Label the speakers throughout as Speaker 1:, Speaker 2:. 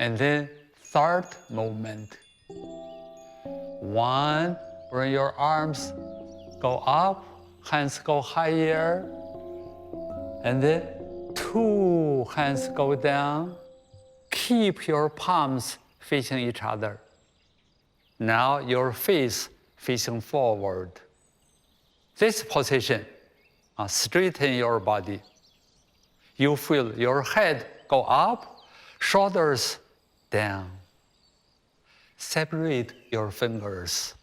Speaker 1: And then third movement. 1, bring your arms go up, hands go higher. And then 2, hands go down. Keep your palms facing each other. Now your face facing forward. This position, straighten your body. You feel your head go up, shoulders down. Separate your fingers.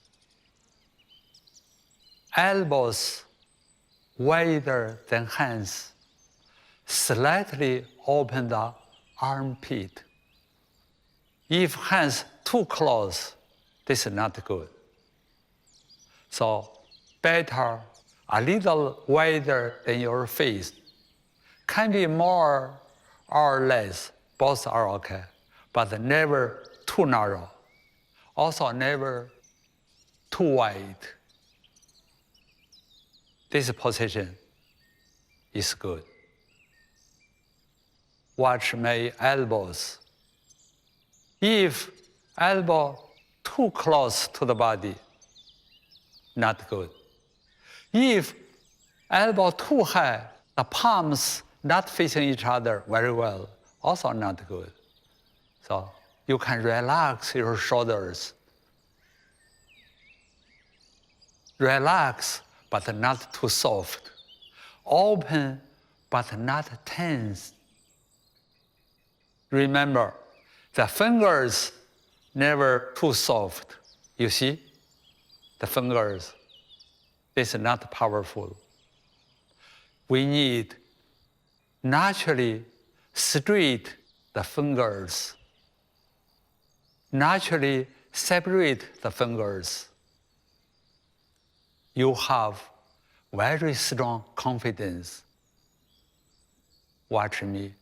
Speaker 1: Elbows wider than hands. Slightly open the armpit. If hands too close, this is not good. So better a little wider than your face. Can be more or less, both are okay, but never too narrow. Also never too wide. This position is good. Watch my elbows. If elbow too close to the body, not good. If elbow too high, the palms not facing each other very well, also not good. So you can relax your shoulders. Relax, but not too soft. Open, but not tense. Remember, the fingers never too soft. You see? The fingers, this is not powerful. We need naturally straight the fingers. Naturally separate the fingers. You have very strong confidence. Watch me.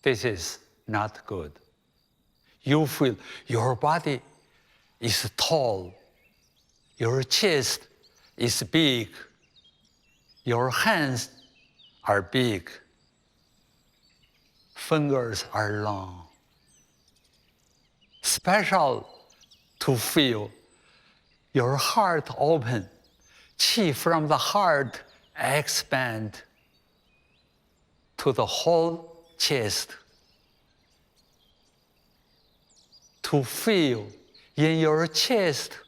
Speaker 1: This is not good. You feel your body is tall, your chest is big, your hands are big, fingers are long. Special to feel your heart open, qi from the heart expand to the whole chest. To feel in your chest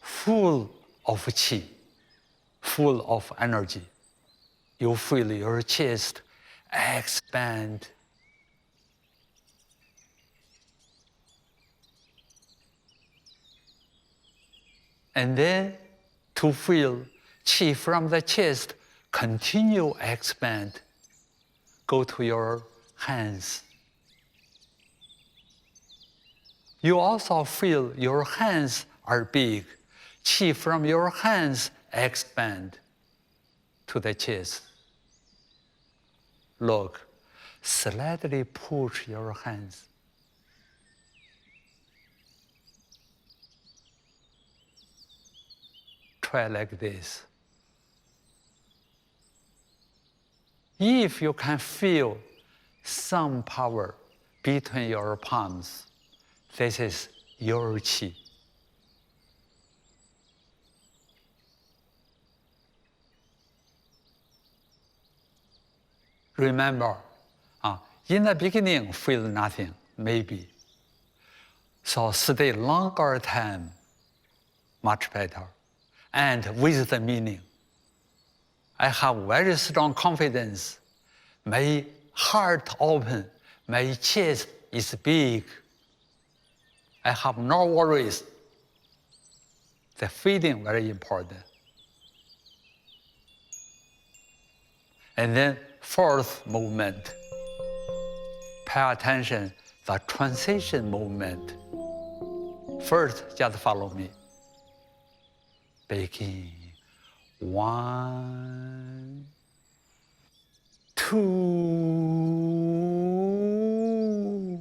Speaker 1: full of qi, full of energy. You feel your chest expand. And then to feel qi from the chest continue expand. Go to your hands. You also feel your hands are big. Qi from your hands expand to the chest. Look, slightly push your hands. Try like this. If you can feel some power between your palms, this is your qi. Remember, in the beginning, feel nothing, maybe. So stay longer time, much better. And with the meaning. I have very strong confidence. My heart open, my chest is big. I have no worries. The feeling very important. And then fourth movement. Pay attention, the transition movement. First, just follow me. Begin. 1, 2.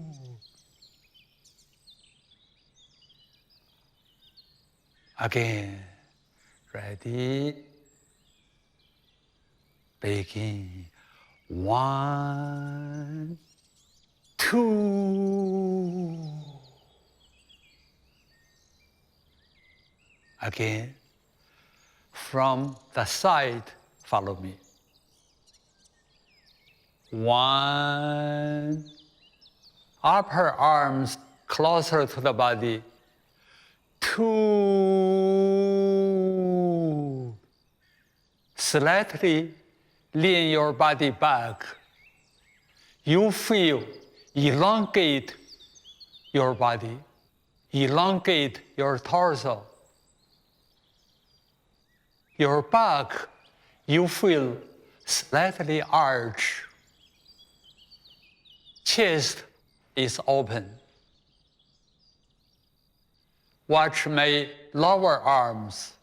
Speaker 1: Again. Ready? Begin. 1, 2. 2. Again, from the side, follow me. 1. Upper arms closer to the body. 2. Slightly lean your body back. You feel elongate your body, elongate your torso. Your back, you feel slightly arch. Chest is open. Watch my lower arms,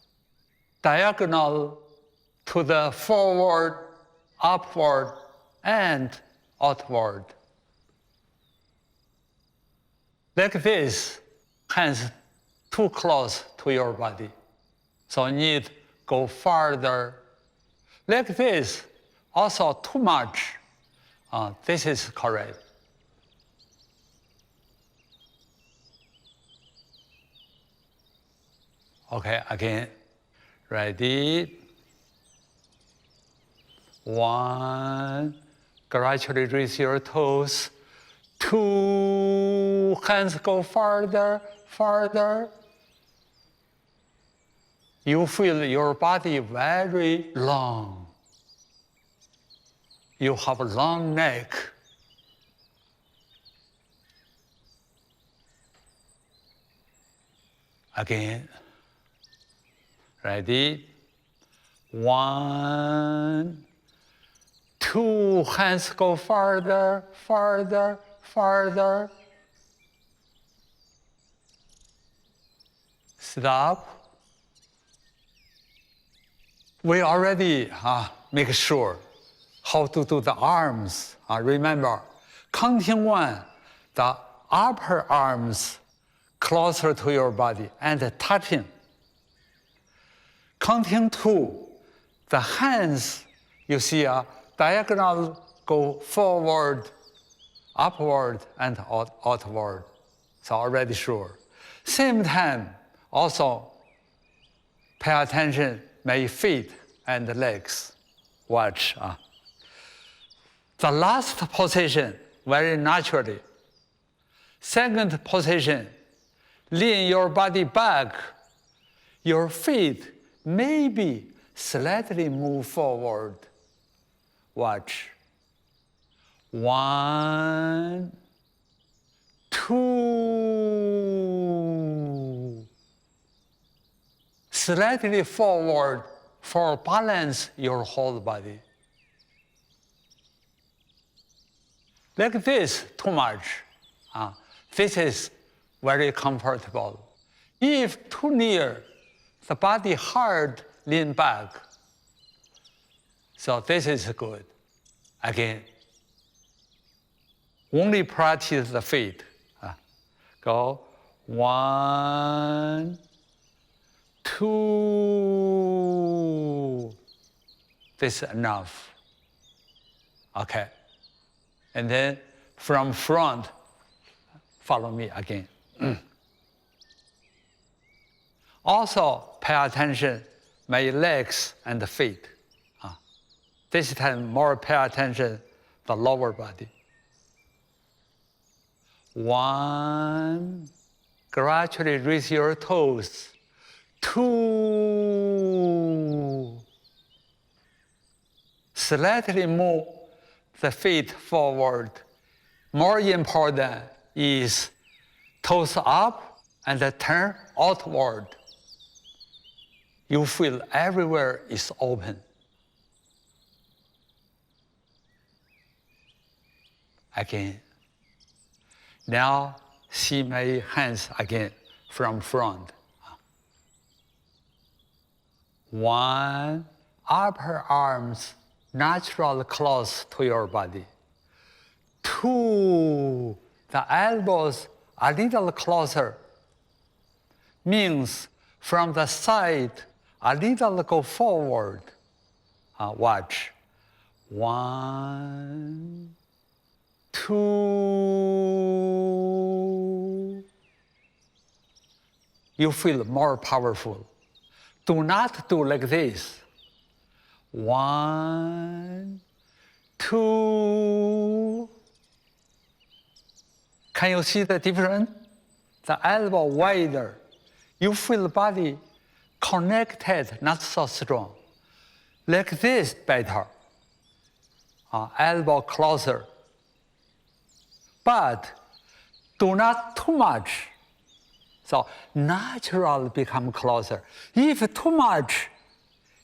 Speaker 1: diagonal to the forward, upward, and outward. Like this, hands too close to your body. So need go farther. Like this, also too much. This is correct. Okay, again. Ready? 1. Gradually raise your toes. 2. Hands go farther, farther. You feel your body very long. You have a long neck. Again. Ready? 1. 2. Hands go farther, farther, farther. Stop. We already make sure how to do the arms. Remember, counting 1, the upper arms closer to your body and touching. Counting 2, the hands, you see, diagonal go forward, upward, and outward. So already sure. Same time, also pay attention my feet and legs. Watch. The last position, very naturally. Second position, lean your body back. Your feet maybe slightly move forward. Watch. 1, 2. Slightly forward for balance your whole body. Like this, too much. This is very comfortable. If too near, the body hard, lean back. So this is good. Again, only practice the feet. Go 1, 2. This is enough. Okay. And then from front, follow me again. Also pay attention my legs and the feet. This time more pay attention the lower body. 1, gradually raise your toes. 2, slightly move the feet forward. More important is toes up and turn outward. You feel everywhere is open. Again. Now see my hands again from front. 1, upper arms natural close to your body. 2, the elbows a little closer. Means from the side a little go forward. Watch. 1, 2. You feel more powerful. Do not do like this. 1, 2. Can you see the difference? The elbow wider. You feel the body connected, not so strong. Like this better. Elbow closer. But do not too much. So naturally become closer. If too much,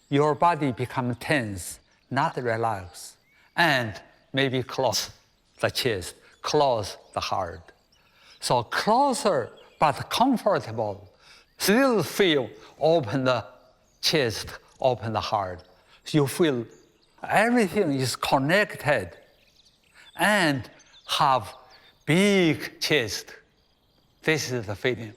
Speaker 1: your body become tense, not relaxed. And maybe close the chest, close the heart. So closer but comfortable. Still feel open the chest, open the heart. You feel everything is connected and have big chest. This is the feeling.